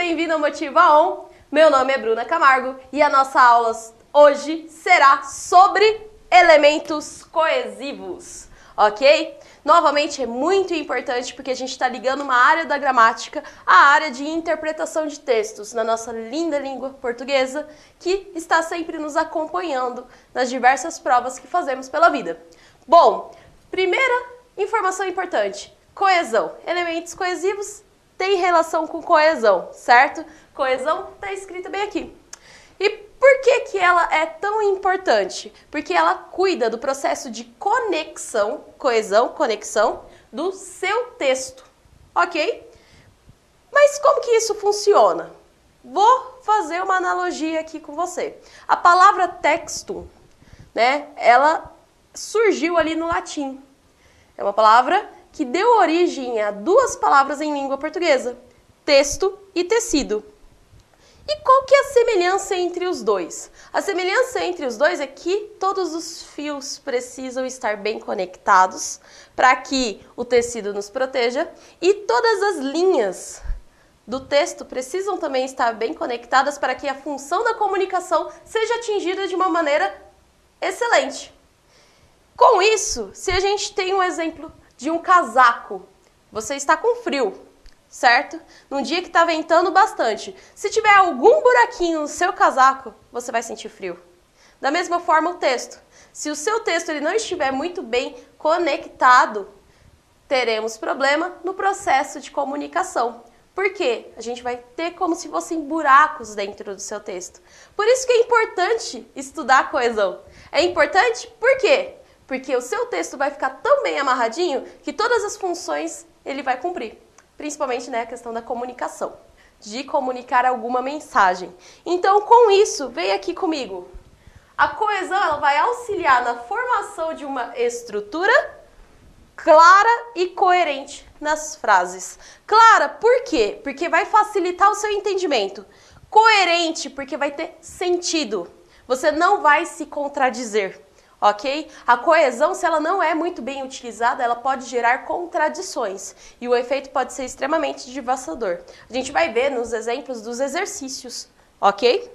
bem-vindo ao Motiva On. Meu nome é Bruna Camargo e a nossa aula hoje será sobre elementos coesivos, ok? Novamente é muito importante porque a gente está ligando uma área da gramática à área de interpretação de textos na nossa linda língua portuguesa, que está sempre nos acompanhando nas diversas provas que fazemos pela vida. Bom, primeira informação importante, coesão. Elementos coesivos têm relação com coesão, certo? Coesão está escrita bem aqui. E por que ela é tão importante? Porque ela cuida do processo de conexão, coesão, conexão, do seu texto, ok? Mas como que isso funciona? Vou fazer uma analogia aqui com você. A palavra texto, né, ela surgiu ali no latim. É uma palavra que deu origem a duas palavras em língua portuguesa, texto e tecido. E qual que é a semelhança entre os dois? A semelhança entre os dois é que todos os fios precisam estar bem conectados para que o tecido nos proteja e todas as linhas do texto precisam também estar bem conectadas para que a função da comunicação seja atingida de uma maneira excelente. Com isso, se a gente tem um exemplo de um casaco, você está com frio, certo? Num dia que está ventando bastante. Se tiver algum buraquinho no seu casaco, você vai sentir frio. Da mesma forma o texto. Se o seu texto ele não estiver muito bem conectado, teremos problema no processo de comunicação. Por quê? A gente vai ter como se fossem buracos dentro do seu texto. Por isso que é importante estudar coesão. É importante por quê? Porque o seu texto vai ficar tão bem amarradinho que todas as funções ele vai cumprir. Principalmente, né, a questão da comunicação, de comunicar alguma mensagem. Então, com isso, vem aqui comigo. A coesão ela vai auxiliar na formação de uma estrutura clara e coerente nas frases. Clara, por quê? Porque vai facilitar o seu entendimento. Coerente, porque vai ter sentido. Você não vai se contradizer. Ok? A coesão, se ela não é muito bem utilizada, ela pode gerar contradições e o efeito pode ser extremamente devastador. A gente vai ver nos exemplos dos exercícios, ok?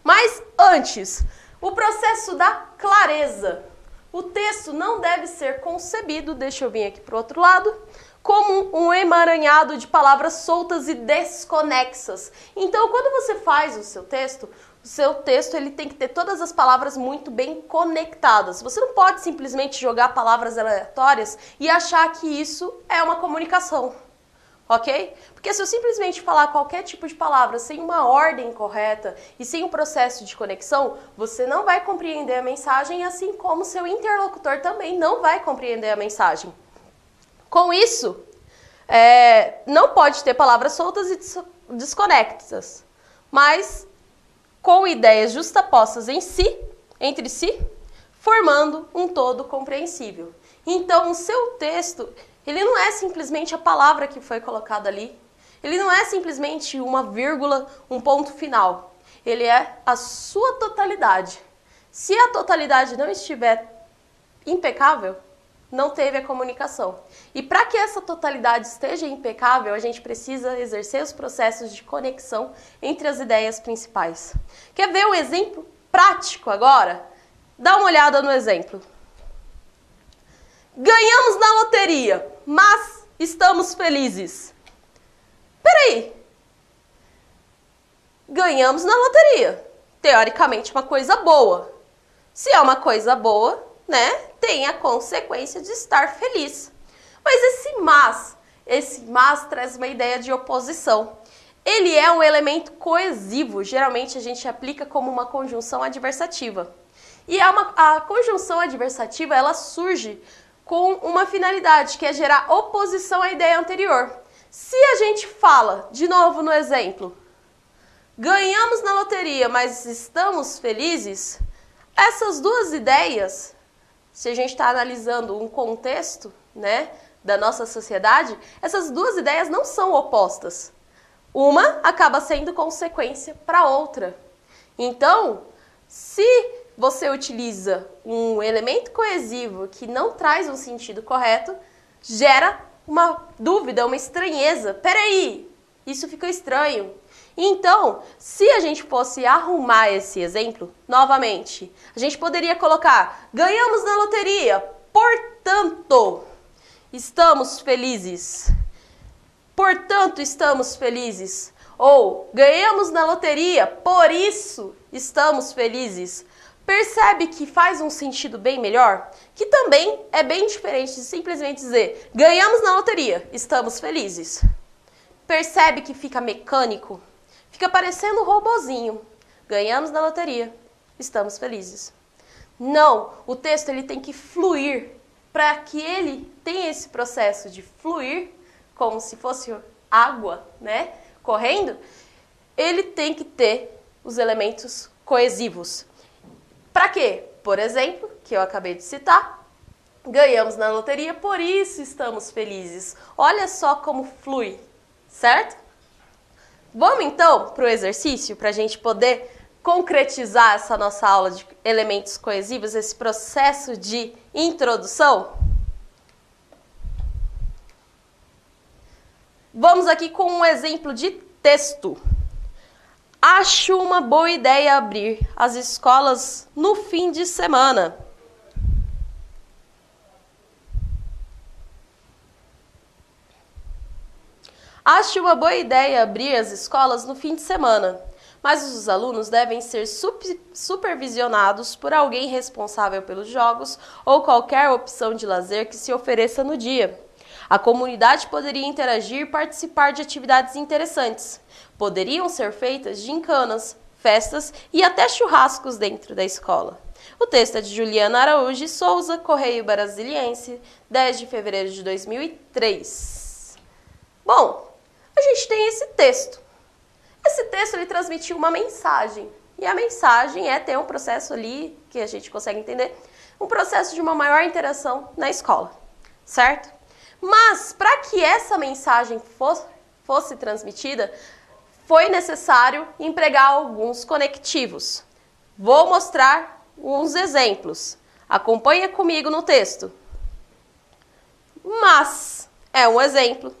Mas antes, o processo da clareza. O texto não deve ser concebido, deixa eu vir aqui para o outro lado, como um emaranhado de palavras soltas e desconexas. Então, quando você faz o seu texto ele tem que ter todas as palavras muito bem conectadas. Você não pode simplesmente jogar palavras aleatórias e achar que isso é uma comunicação, ok? Porque se eu simplesmente falar qualquer tipo de palavra sem uma ordem correta e sem um processo de conexão, você não vai compreender a mensagem, assim como seu interlocutor também não vai compreender a mensagem. Com isso, não pode ter palavras soltas e desconexas, mas com ideias justapostas entre si, formando um todo compreensível. Então, o seu texto, ele não é simplesmente a palavra que foi colocada ali, ele não é simplesmente uma vírgula, um ponto final, ele é a sua totalidade. Se a totalidade não estiver impecável, não teve a comunicação. E para que essa totalidade esteja impecável, a gente precisa exercer os processos de conexão entre as ideias principais. Quer ver um exemplo prático agora? Dá uma olhada no exemplo. Ganhamos na loteria, mas estamos felizes. Peraí. Ganhamos na loteria. Teoricamente, uma coisa boa. Se é uma coisa boa, né, tem a consequência de estar feliz. Mas esse mas traz uma ideia de oposição. Ele é um elemento coesivo, geralmente a gente aplica como uma conjunção adversativa. E a conjunção adversativa, ela surge com uma finalidade, que é gerar oposição à ideia anterior. Se a gente fala, de novo no exemplo, ganhamos na loteria, mas estamos felizes, essas duas ideias, se a gente está analisando um contexto, né, da nossa sociedade, essas duas ideias não são opostas. Uma acaba sendo consequência para outra. Então, se você utiliza um elemento coesivo que não traz um sentido correto, gera uma dúvida, uma estranheza. Peraí, Isso fica estranho. Então, se a gente fosse arrumar esse exemplo, novamente, a gente poderia colocar: ganhamos na loteria, portanto, estamos felizes. Portanto, estamos felizes. Ou, ganhamos na loteria, por isso estamos felizes. Percebe que faz um sentido bem melhor? Que também é bem diferente de simplesmente dizer: ganhamos na loteria, estamos felizes. Percebe que fica mecânico? Fica parecendo um robozinho. Ganhamos na loteria, estamos felizes. Não, o texto ele tem que fluir. Para que ele tenha esse processo de fluir, como se fosse água, né, correndo, ele tem que ter os elementos coesivos. Para quê? Por exemplo, que eu acabei de citar, ganhamos na loteria, por isso estamos felizes. Olha só como flui, certo? Vamos então para o exercício, para a gente poder concretizar essa nossa aula de elementos coesivos, esse processo de introdução? Vamos aqui com um exemplo de texto. Acho uma boa ideia abrir as escolas no fim de semana. Acho uma boa ideia abrir as escolas no fim de semana, mas os alunos devem ser supervisionados por alguém responsável pelos jogos ou qualquer opção de lazer que se ofereça no dia. A comunidade poderia interagir e participar de atividades interessantes. Poderiam ser feitas gincanas, festas e até churrascos dentro da escola. O texto é de Juliana Araújo Souza, Correio Brasiliense, 10 de fevereiro de 2003. Bom, a gente tem esse texto. Esse texto ele transmitiu uma mensagem. E a mensagem é ter um processo ali, que a gente consegue entender, um processo de uma maior interação na escola, certo? Mas, para que essa mensagem fosse transmitida, foi necessário empregar alguns conectivos. Vou mostrar uns exemplos. Acompanha comigo no texto. Mas é um exemplo.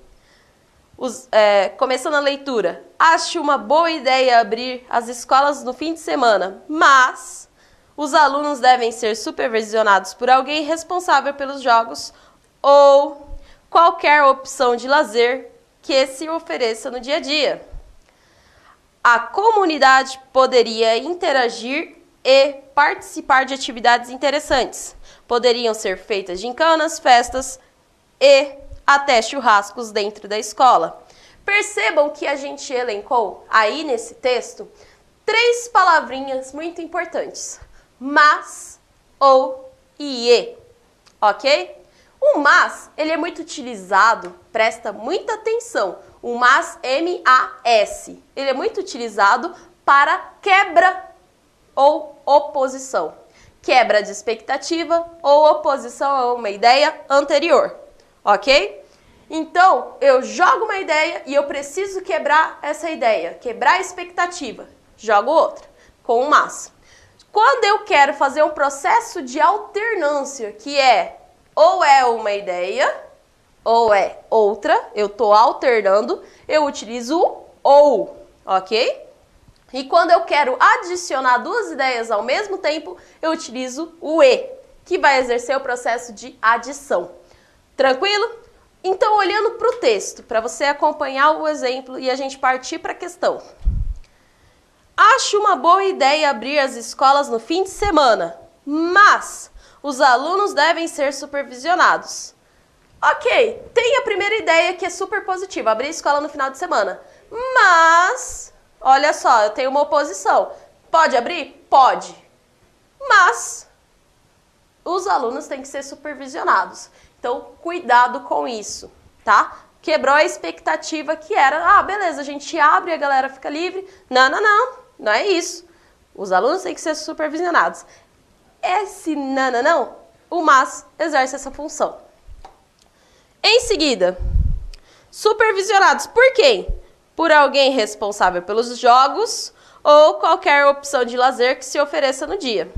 Começando a leitura. Acho uma boa ideia abrir as escolas no fim de semana, mas os alunos devem ser supervisionados por alguém responsável pelos jogos ou qualquer opção de lazer que se ofereça no dia a dia. A comunidade poderia interagir e participar de atividades interessantes. Poderiam ser feitas gincanas, festas e até churrascos dentro da escola. Percebam que a gente elencou aí nesse texto 3 palavrinhas muito importantes. Mas, ou e. Ok? O mas, ele é muito utilizado, presta muita atenção. O mas, M-A-S, ele é muito utilizado para quebra ou oposição. Quebra de expectativa ou oposição a uma ideia anterior, ok? Então, eu jogo uma ideia e eu preciso quebrar essa ideia, quebrar a expectativa. Jogo outra, com um mas. Quando eu quero fazer um processo de alternância, que ou é uma ideia, ou é outra, eu estou alternando, eu utilizo o ou, ok? E quando eu quero adicionar 2 ideias ao mesmo tempo, eu utilizo o e, que vai exercer o processo de adição. Tranquilo? Então, olhando para o texto, para você acompanhar o exemplo e a gente partir para a questão. Acho uma boa ideia abrir as escolas no fim de semana, mas os alunos devem ser supervisionados. Ok, tem a primeira ideia que é super positiva, abrir a escola no final de semana. Mas, olha só, eu tenho uma oposição. Pode abrir? Pode. Mas os alunos têm que ser supervisionados. Então, cuidado com isso, tá? Quebrou a expectativa que era, beleza, a gente abre e a galera fica livre. Não é isso. Os alunos têm que ser supervisionados. Esse não, o mas exerce essa função. Em seguida, supervisionados por quem? Por alguém responsável pelos jogos ou qualquer opção de lazer que se ofereça no dia.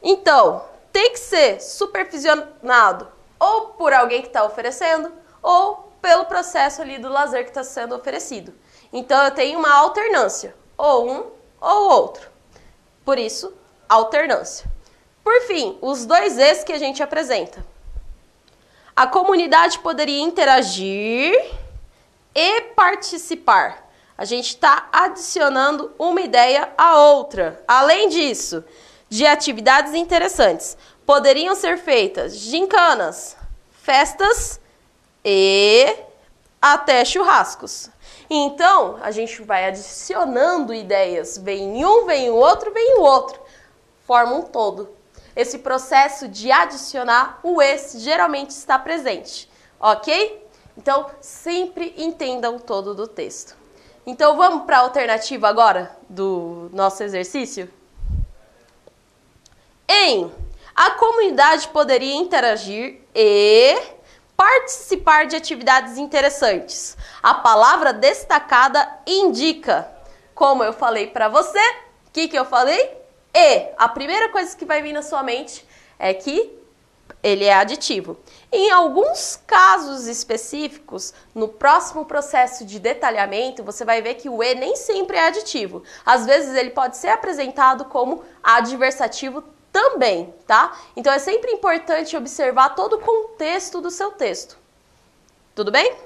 Então, tem que ser supervisionado ou por alguém que está oferecendo ou pelo processo ali do lazer que está sendo oferecido. Então, eu tenho uma alternância, ou um ou outro. Por isso, alternância. Por fim, os dois E's que a gente apresenta. A comunidade poderia interagir e participar. A gente está adicionando uma ideia à outra. Além disso, de atividades interessantes, poderiam ser feitas gincanas, festas e até churrascos. Então, a gente vai adicionando ideias. Vem um, vem o outro, vem o outro. Forma um todo. Esse processo de adicionar o esse geralmente está presente, ok? Então, sempre entendam o todo do texto. Então, vamos para a alternativa agora do nosso exercício? A comunidade poderia interagir e participar de atividades interessantes. A palavra destacada indica. Como eu falei para você, o que eu falei? A primeira coisa que vai vir na sua mente é que ele é aditivo. Em alguns casos específicos, no próximo processo de detalhamento, você vai ver que o E nem sempre é aditivo. Às vezes ele pode ser apresentado como adversativo também, tá? Então é sempre importante observar todo o contexto do seu texto. Tudo bem?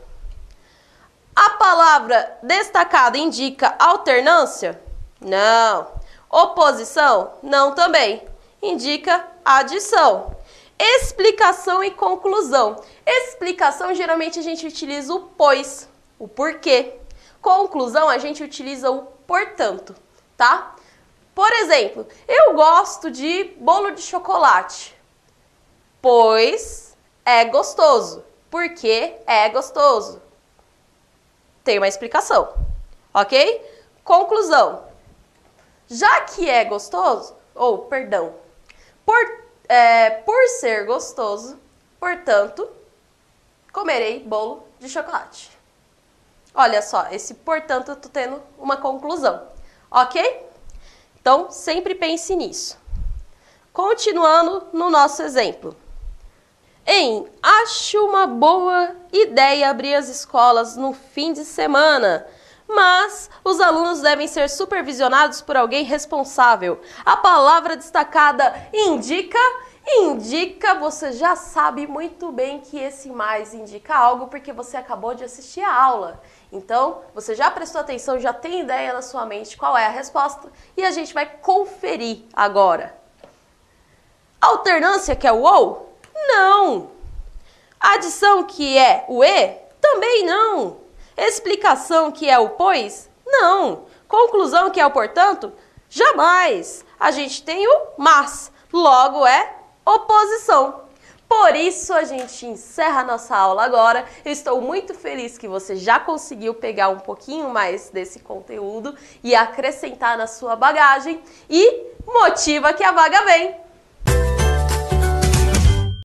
A palavra destacada indica alternância? Não. Oposição? Não também. Indica adição. Explicação e conclusão. Explicação, geralmente a gente utiliza o pois, o porquê. Conclusão, a gente utiliza o portanto, tá? Por exemplo, eu gosto de bolo de chocolate, pois é gostoso. Porque é gostoso. Tem uma explicação, ok? Conclusão. Já que é gostoso, por ser gostoso, portanto, comerei bolo de chocolate. Olha só, esse portanto eu tô tendo uma conclusão, ok? Então, sempre pense nisso. Continuando no nosso exemplo. Acho uma boa ideia abrir as escolas no fim de semana, mas os alunos devem ser supervisionados por alguém responsável. A palavra destacada indica, você já sabe muito bem que esse mais indica algo porque você acabou de assistir a aula. Então, você já prestou atenção, já tem ideia na sua mente qual é a resposta e a gente vai conferir agora. Alternância, que é o ou? Não. Adição, que é o e? Também não. Explicação, que é o pois? Não. Conclusão, que é o portanto? Jamais. A gente tem o mas, logo é oposição. Por isso, a gente encerra a nossa aula agora. Eu estou muito feliz que você já conseguiu pegar um pouquinho mais desse conteúdo e acrescentar na sua bagagem. E motiva que a vaga vem!